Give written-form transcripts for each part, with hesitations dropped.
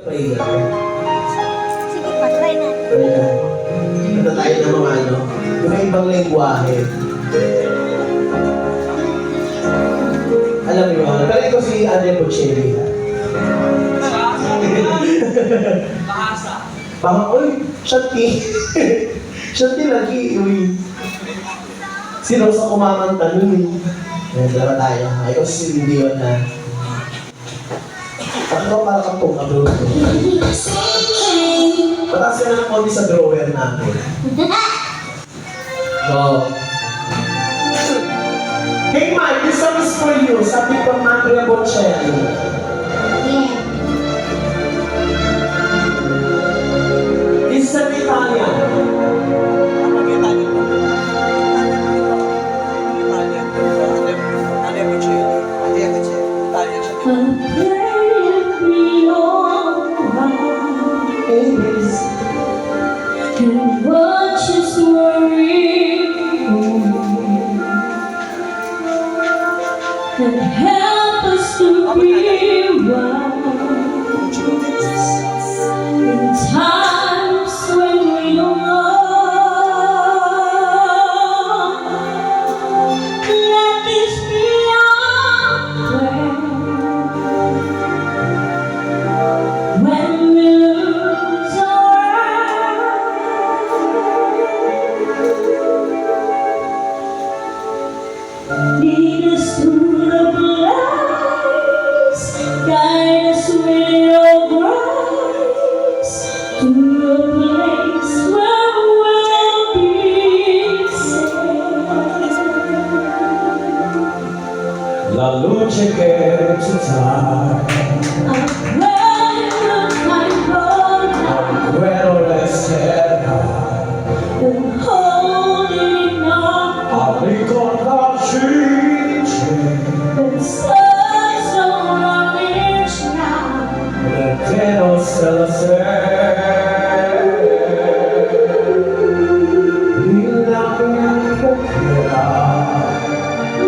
Prayer. Sige pa, try natin. Prayer. Ito tayo ng mga ano, iba-ibang lengguwahe. Alam mo yun, pero ito si Andre Bocelli. Baka, uy, Shanti. Shanti lagi, uy. Sino sa kumamanta nun eh. Ayan, dalawa tayo. Ikaw si Leon na. Ako para kang pong abroad. Pataas ka na ng konti sa drawer natin. No. Hey Mike, this song is for you. Sabi ko Andrea Bocelli. This is an Italian. And help us to realize in times when we don't know. Let this be our prayer when we lose our way. Lead us to guide us with your grace to a place where we'll be safe. La luce che ci dà, quello resterà, holding on, a ricordarci che non se la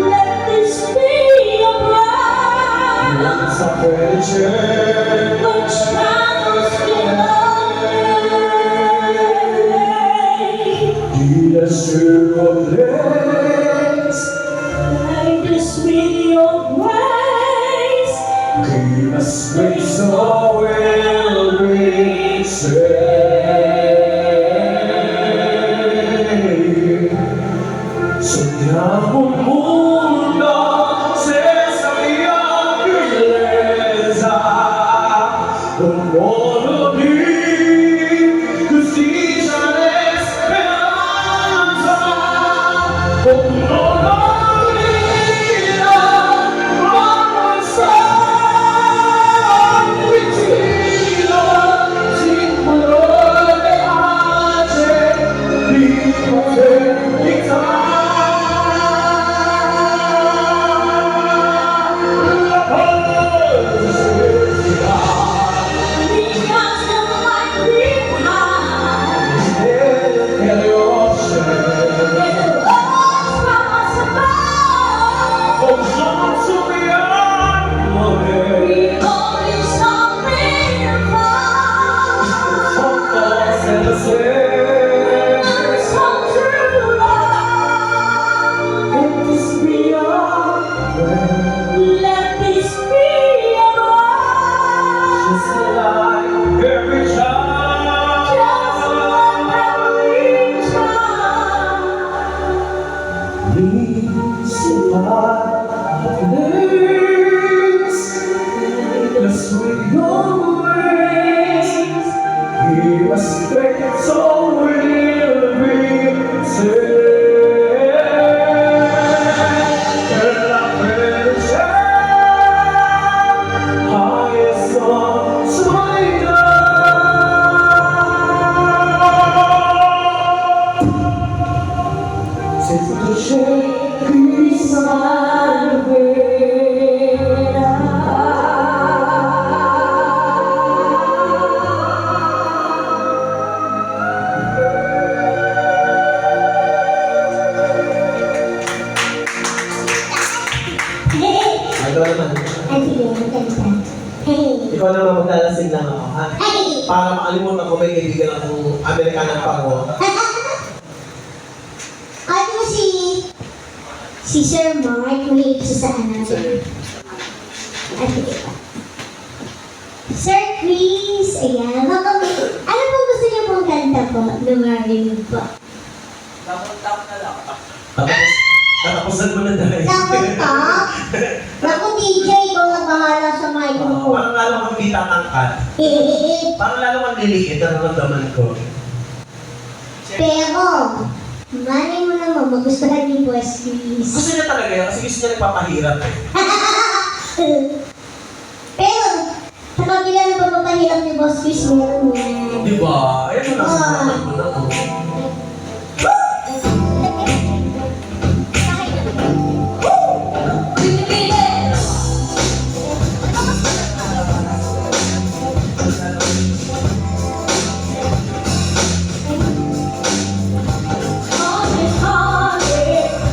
let this be a bride, which travels guide us with your grace. Give us grace so we'll be saved. Sogniamo un mondo senza mia bellezza, un mondo di giustizia e speranza, un mondo para makalimutan ko may kaibigan akong Amerikanang pango. Ate mo si Sir Mark, mahilig siya sa ano. Ate kita. Sir Chris, ayan. Ano po gusto niyo pong kanta po? Lumarinig po. Tatapusan mo na dahil. Nakunta? Naku, DJ, ikaw na bahala sa microphone. Parang lalo kang di tatangkat. Parang lalo kang liliit ang naramdaman ko. Pero, malay mo naman, magustuhan ni Boss Chris. Gusto niya talaga yan kasi gusto niya nagpapahirap eh. Pero, sa kabila na pagpapahirap ni Boss Chris, meron yan. Di ba? Ayan mo naman mo na ko.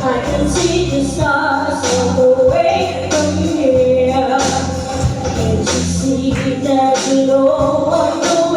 I can see the stars all the way from here. Can't you see that you know I'm going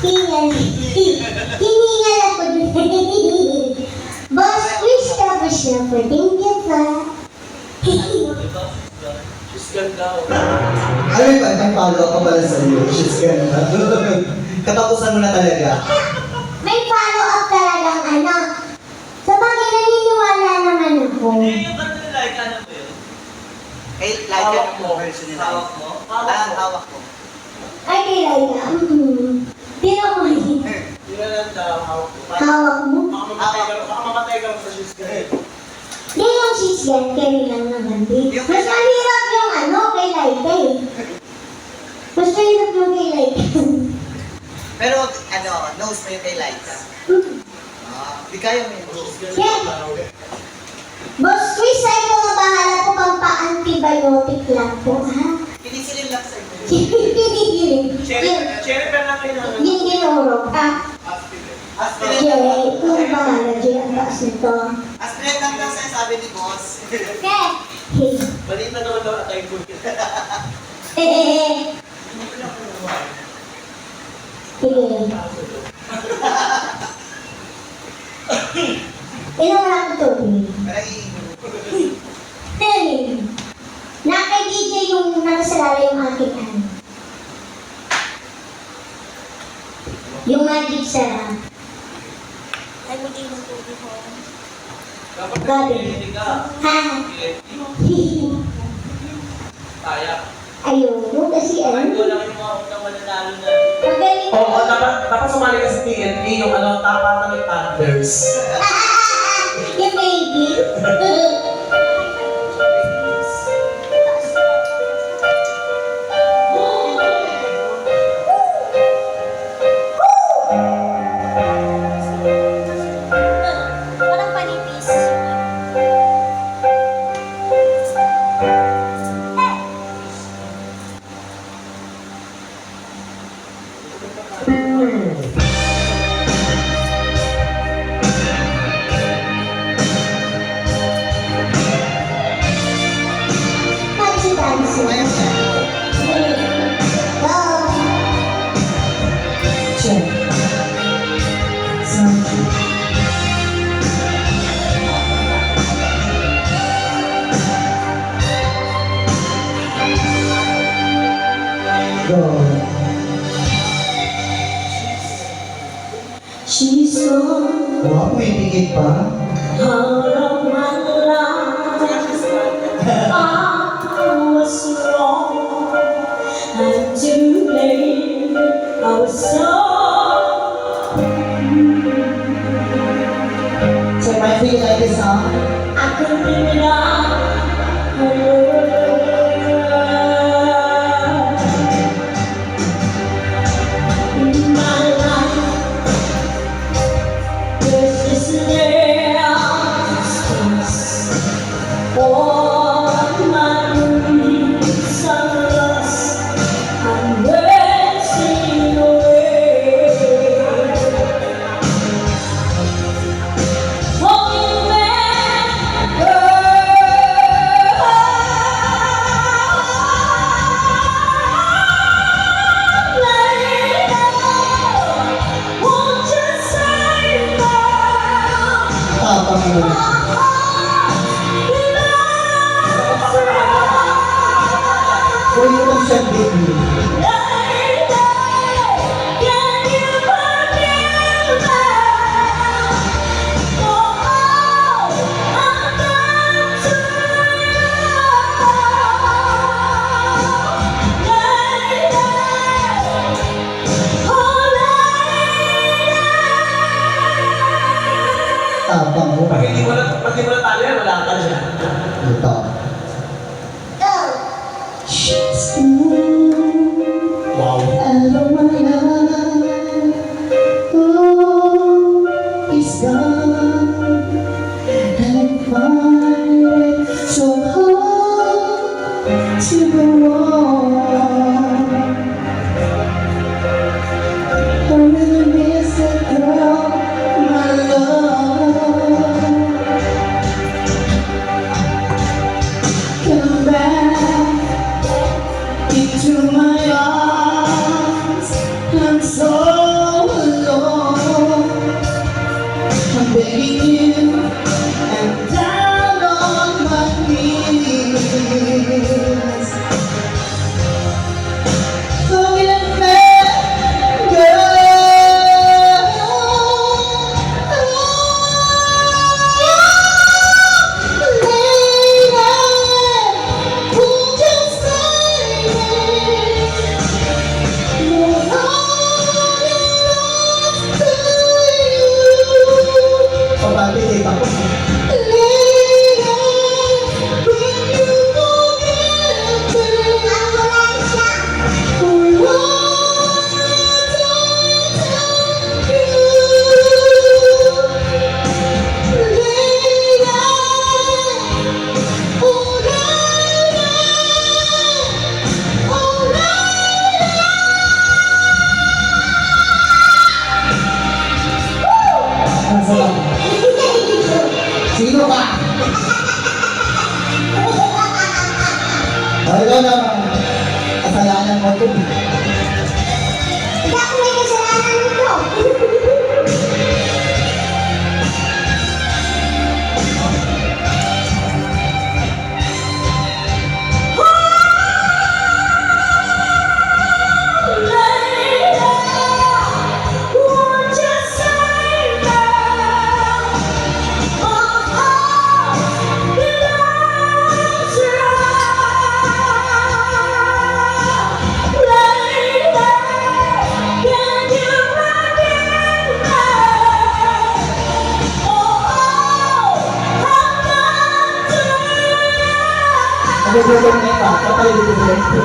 Hingal. Hiningal ako dun. Boss, wish tapos na po. Thank you pa. Alam mo ba, nag-follow ako pala sa iyo. She's ganda. Katapusan mo na talaga. May follow-up talagang ano. Sa bagay, naniniwala naman ako. Eh, like yan yung version nila. Hawak mo? Hawak mo. Ay, kailan na. Tino mo yun. Hawak mo. Baka mamatay ka sa shoes ka. Di yung cheese yan, carry lang naman din. Mas mahirap yung ano, kay Laika eh. Mas mahirap yung kay Laika. Pero, ano, nose mo yung kay Liza. Di kaya mo yung nose. Yan. Boss Chris, ay ko nga bahala po pang pa-antibiotic lang po, ha? Pinisilin lang sa inyo. Cherry pa lang kayo na. Yung ginurog, ha? Aspirin Jay, lang. kung bahala, Jay, ang taas nito. Aspirin lang daw sa'yo, sabi ni boss. Okay. Maliit na naman daw atay ko. Sige. Ilang lang ito, Ay, Hey! Naka-DJ yung nakasalala yung aking ano. Yung magic sarap. Ay, hindi mo po ko. Gabi. Ha? Ayoko kasi ano. Magaling. Oo, dapat sumali ka sa TNT, yung ano, tapatan ng Thunders. Yung baby. Parang panipis. Fancy. ayun siya. Go. Check. Sound check. Go. She's gone Wow, may bigay pa. out of my life. I was wrong. I'm too late. I was sorry. So, my feel like this song. I couldn't live it out. In my life, there's this little space for my dreams are lost. I'm wasting away. Holding back, won't you say now? Tapang mo. Kung yung siyang baby. Tapang mo. Pag hindi mo na talo yan, wala ka dyan. Ito. Go. Wow. Out of my life, oh, it's gone. And I find it so hard to go on. I really miss that girl, my love. Come back into my arms. dito na iba. Patay dito na iba.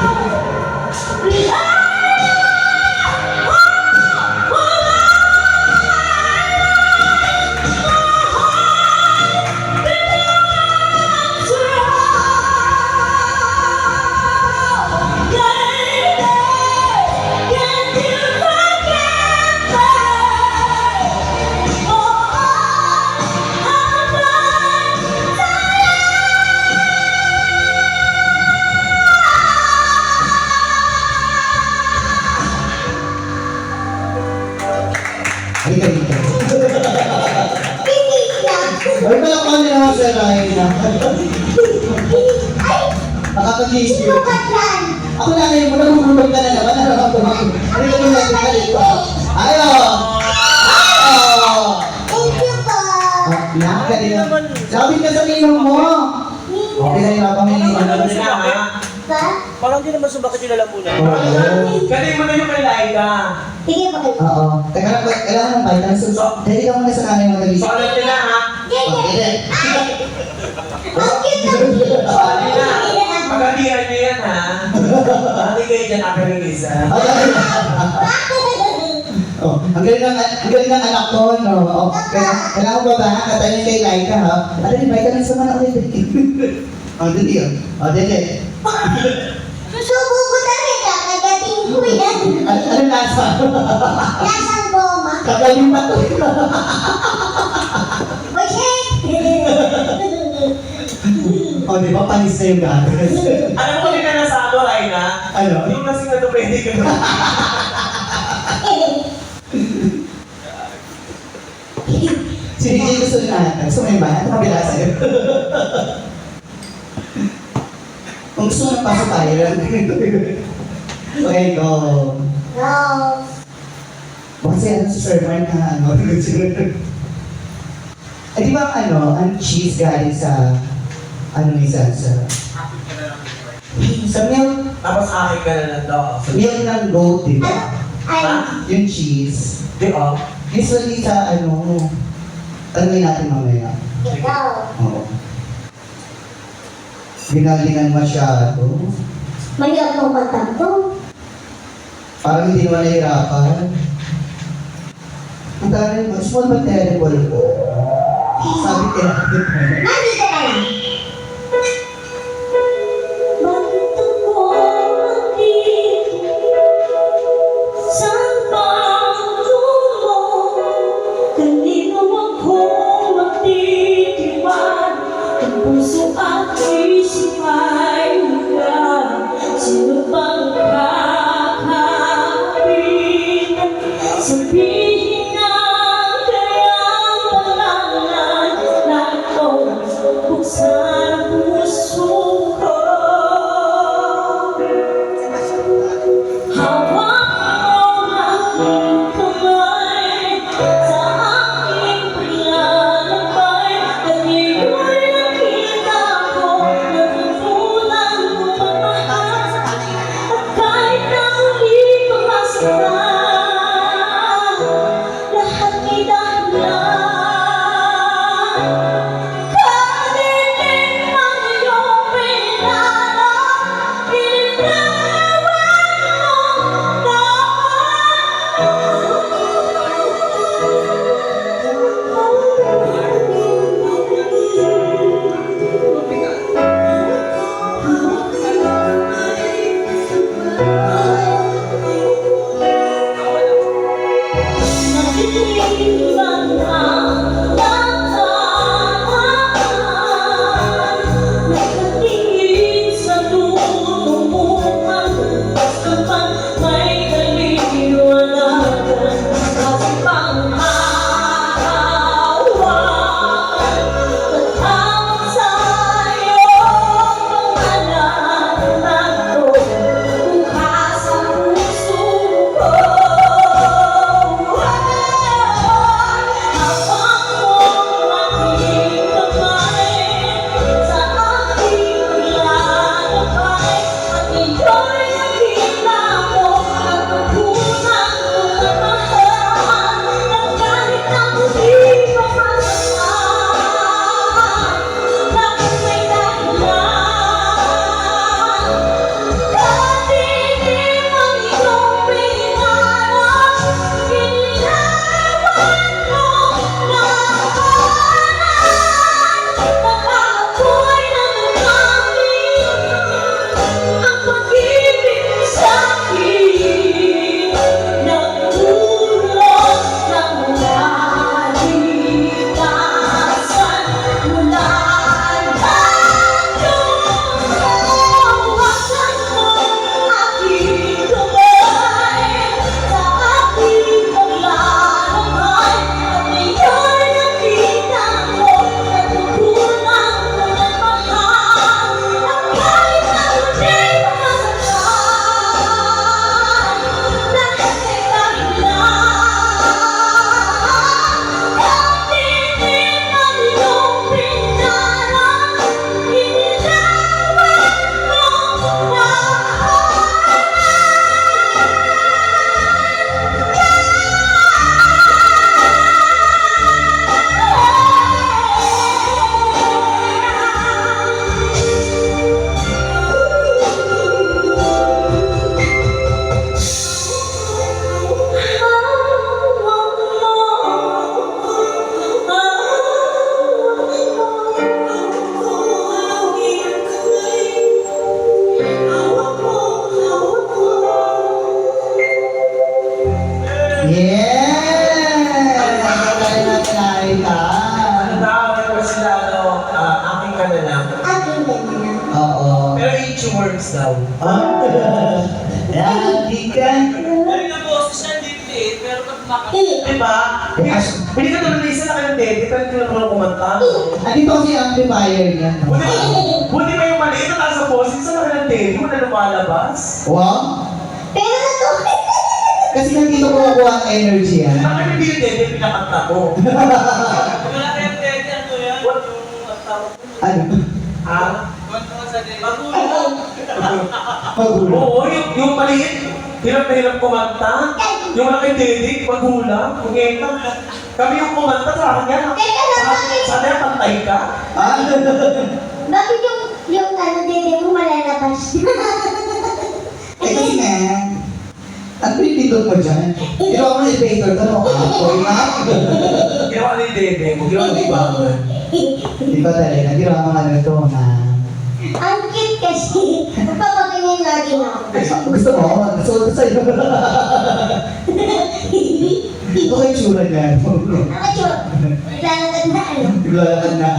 Halika dito. Pinig lang. Ay, palakpan niyo naman sa Ryan. Ay, Nakakagising. sino ka dyan? Ako na ngayon mo, nagugulog ka na naman. Ano naman ba? Halika dito natin ka dito. Ayo! Ayo! Thank you po. Nakakadin. Sabi ka sa ninong mo. Okay na yung habang hinihingi. Ba? Parang di naman sumakit yung lalamunan. Galing mo na yung kay Laika. Sige po kayo. Oo. Teka lang, kailangan ng vitamins. So, dali ka muna sa kanin mo. So, alam niyo na ha. Ganyan. Okay. Ang cute ng cute. Sabi na. Pagkabihan niyo yan ha. Hindi kayo dyan nakarilis ha. Oh, ang galing ng anak ko, no? Oh, kailangan ko ba ba? Katayin kay Laika, ha? Ano yung vitamins naman ako dito? Oh, dito yun. Oh, dito. Susubo ko talaga. Kagating ko yan. Ano lasa? Lasang goma. Kagaling pa to. Bashek! Oh, di ba? Panis na yung gatas. Alam ko din na nasa ano, Laika. Ano? Yung kasi nga ito pwede ka na. Si DJ gusto na. Gusto mo yung ba? Ito kabila sa'yo. Kung gusto mo ng paso tayo. Okay, go. No. Kasi ano si Sir Mark na ano. Eh di ba ang cheese galing sa minsan sa milk, Tapos akin ka na lang daw. milk ng goat, di ba? Ay, Yung cheese. Di oh. Usually sa tanongin natin mamaya. ikaw. Oo. Ginalingan masyado. Mayroon kong kantang to. Parang hindi naman nahirapan. Ang tarin mo, small but terrible po. Sabi kaya. Nandito ka lang. Bakit ako nandito sa pagdulo? Kanino ako magtitiwan? Ang puso at isip ay hanggang sino bang kakapit? Sabihin na kayang pangalan na ito Yes! Kaya natin ka. Ano daw, ano sila, aking ka na lang. Aking ganda. Oo. Pero each works daw. Lagi ka. Pero yung boses niya hindi eh, pero pag makakita. Diba? Hindi ka naman isa na kayong dede, pero hindi naman ako kumanta. Andito kasi yung amplifier niya. Buti ba yung maliit na nasa boses, isa na kayong dede, mo na lumalabas. Wow. Pero nato. Kasi nandito ko kukuha ang energy yan. Bakit hindi yung dede pinakanta ko? Wala kayong dede, ano yan? What yung tawag ko? Ano? Ah? Magulang. Magulo. Oo, yung maliit, hirap na hirap kumanta. Yung malaki dede, magulang, kungeta. Kami yung kumanta sa akin yan. Teka lang, bakit? Sana yung pantay ka. Ah? Bakit yung ano, dede mo malalabas? Eh kasi nga, ang pinipindot mo dyan. Ginawa mo ng elevator, ano? Apoy na. Ginawa ni dede mo, ginawa ni bangon. Di ba talaga? Ginawa mo ano ito na... Ang cute kasi. Magpapaganyan lagi na ako. Gusto mo? Gusto ko sa'yo. Ito kayo tsura niya. Nakachur. Naglalakad na ano? Naglalakad na.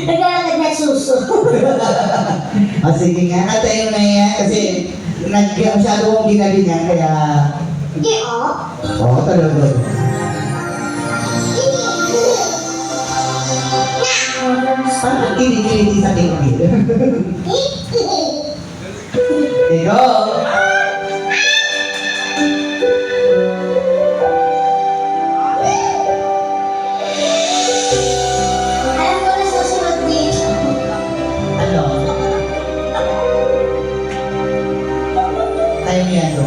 Naglalakad na suso. Ah, sige nga. Atayo na yan. Kasi masyado kong ginali niya. Kaya... Hindi oh. Oo, talaga. Parang kinikiliti sa tingin. Ikaw. Alam ko na susunod dito. Ano? Tayo niya ito.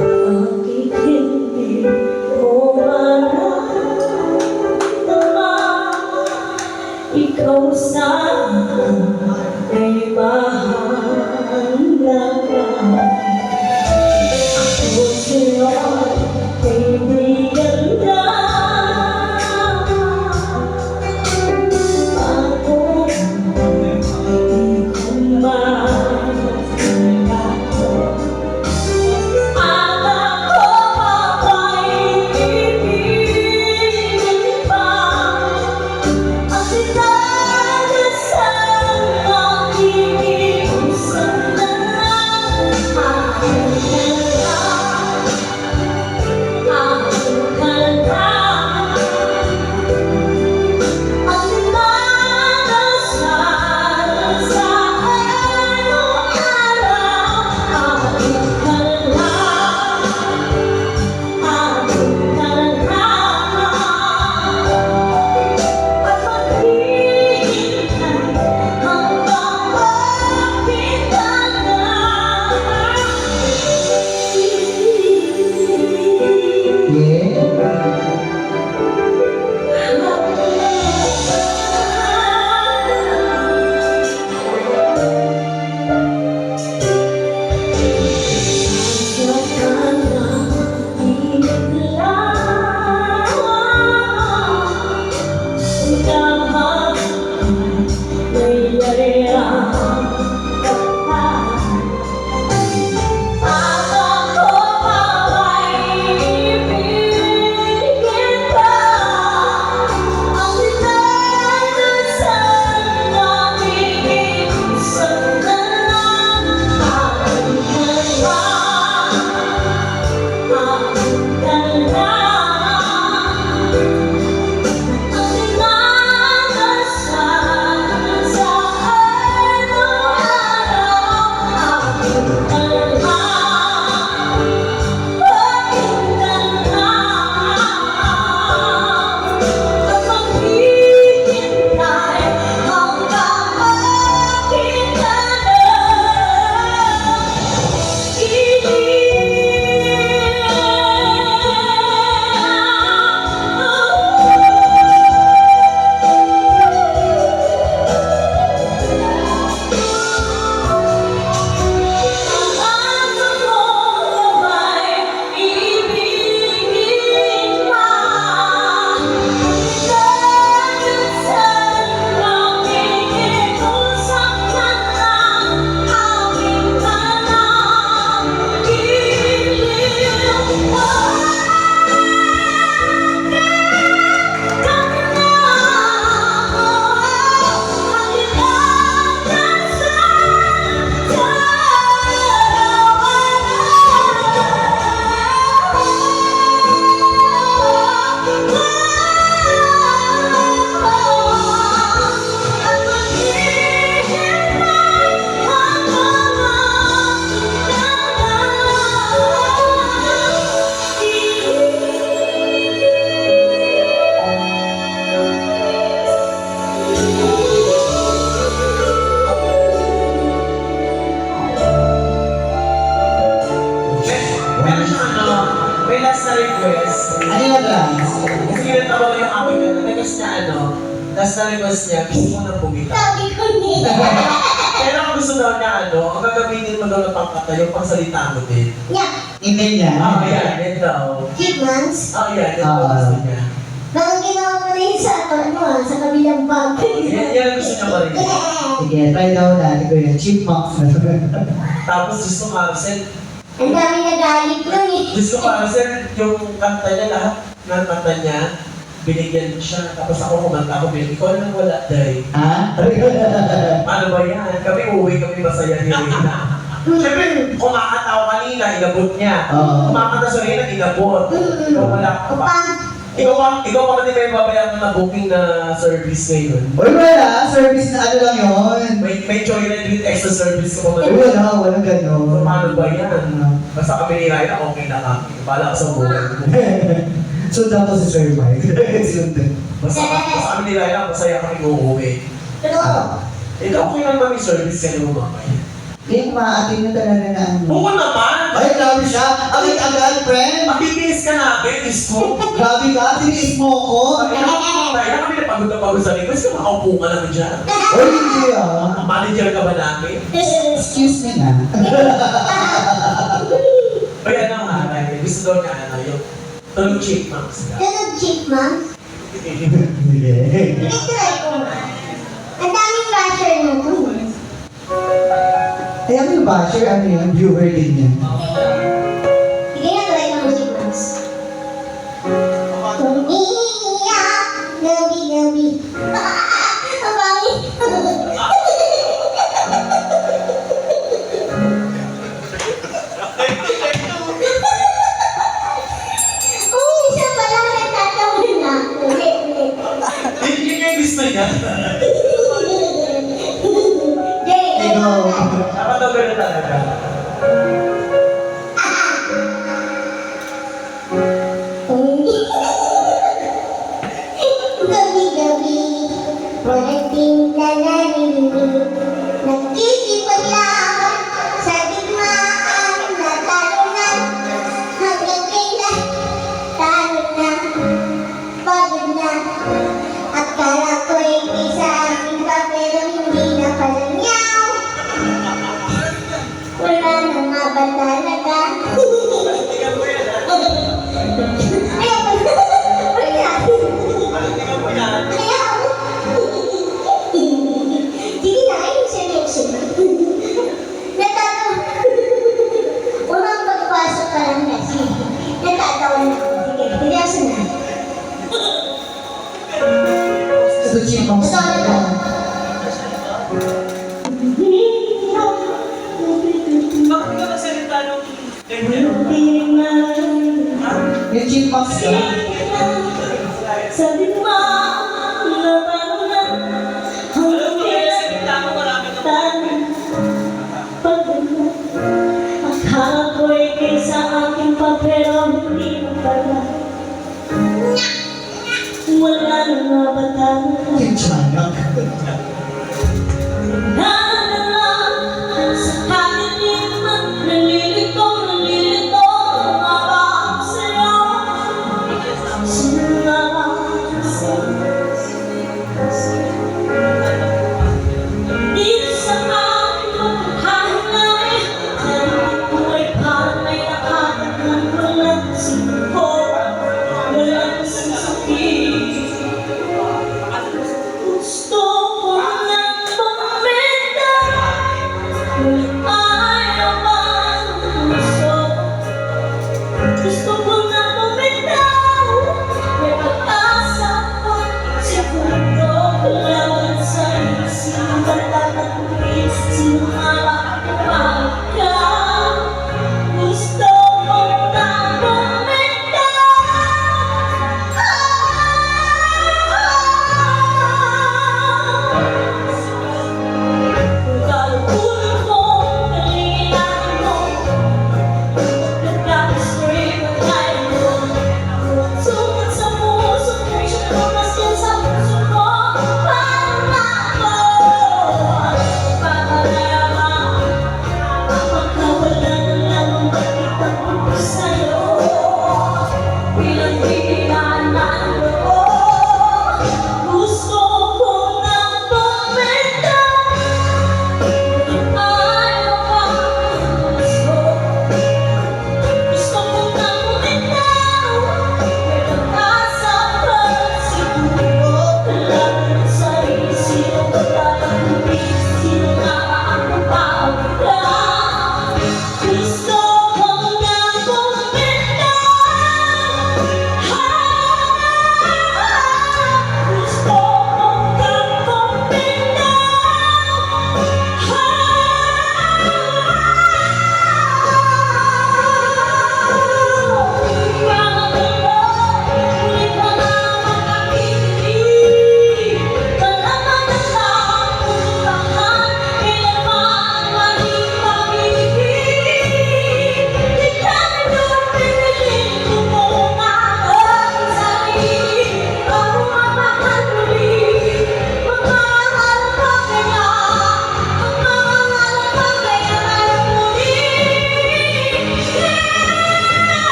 Bakit hindi mo maramdaman ikaw sana ay mahal request. Ano yung trans? Kasi kinatawa ko yung aking request niya tapos na-request niya, gusto ko na bumita. Sabi ko niya. Pero ang gusto daw niya ang gagamitin mo daw na pangkata, yung pangsalita mo din. Yeah. Email niya. Yan, yan daw. Chipmunks. Yan daw gusto niya. Bakit ginawa ko na yun sa sa kabilang bag? Yan ang gusto niya pa rin. Sige, try daw natin ko yun. Chipmunks na. Tapos gusto ko Marcel, Ang dami nagalit nun eh. gusto ko Marcel, yung kanta niya lahat, ng kanta niya, binigyan siya, tapos ako kumanta ako, ikaw na lang wala, Day. Ha? Ano ba yan? Kami uwi, kami masaya ni Rina. Siyempre, kumakanta ako kanina, inabot niya. Oo. Kumakanta sa Rina, inabot. Ikaw wala ka pa. Upang Ikaw pa kasi may babayaran na booking na service ngayon. Uy, wala. Service na ano lang yun. May joyride with extra service ko pa. Uy, wala. Walang So, gano'n. paano ba yan? Basta kami ni Rina, okay na kami. Bala ka sa buhay mo. Sundan ko si Sir Mike. Sundan. Basta kami ni Rina, masaya kami uuwi. pero Ikaw, okay lang mami service yan mo mamaya. Hindi, maatin na talaga na ano. Oo naman! Ay, grabe siya. Agad-agad, friend. Mabibis ka natin, isko. Grabe ka. Tiniis mo ko. Kaya kami na pagod sa likod. Kasi makaupo ka lang dyan. Uy, hindi ah. Ang manager ka ba namin? Excuse me na. Kaya na nga, gusto daw niya yung tulog chipmunks ka. ganun chipmunks. Hindi. I-try ko nga. Ang daming basher na to. Ay, ano yung basher? Ano yun? Viewer din yan. Sige nga, try ko ng chipmunks. Umiiyak, gabi-gabi. Ang pangit. Oh, isa pa lang nagtatawa na ako. Ulit. Hindi niya gusto niya. Jay, Ikaw. Dapat daw ganun talaga. gabi-gabi, walang tinta narinig. Nagkikipaglaban sa digmaan, natalo na. Hanggang kailan, talo na, pagod na. Akala ko'y isa aking pa, pero hindi na pala niyaw. Wala na nga ba talaga? Sige na, ayun seryoso na. Natatawa. Unang pagpasok ka lang na, sige. Natatawa na ako. Sige, seryoso na. Ito chipmunks. Ito na. Bakit ka nagsalita nung Yung chipmunks ka. Sabi mo, laban na hanggang kailan tayo pagdala. Akala ko'y kaysa aking pa, pero hindi na pala. Wala na nga ba tayo? Yung tiyanak. Nanala sa kaniliman, nalilito ang abang sa'yo. Dito sa aking paghahanay, ang buhay parang may nakakit ng walang singko, walang sasakit. Gusto ko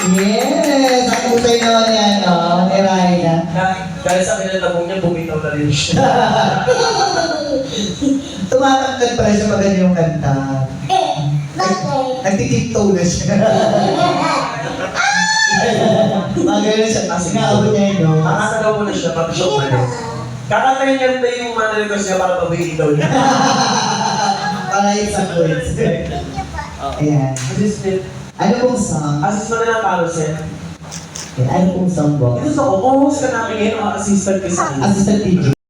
Yes! Ang husay naman yan, no? Ni Raina. Dahil sa kinatabong niya, bumitaw na rin siya. Tumatangkad pala siya pag yung kanta. Bakit? Nagtitiptoe na siya. Magaling siya kasi naabot niya yun, no? Nakasagaw mo na siya pag show na rin. Kakantayin niya rin tayo yung mga request niya para pabigitaw niya. Para yung sa quiz. Ayan. Assistant. Ano pong song? Assistant na lang carousel. Ano pong song, Bob? Ito sa ko, kung ka namin ngayon, assistant ka sa Assistant DJ.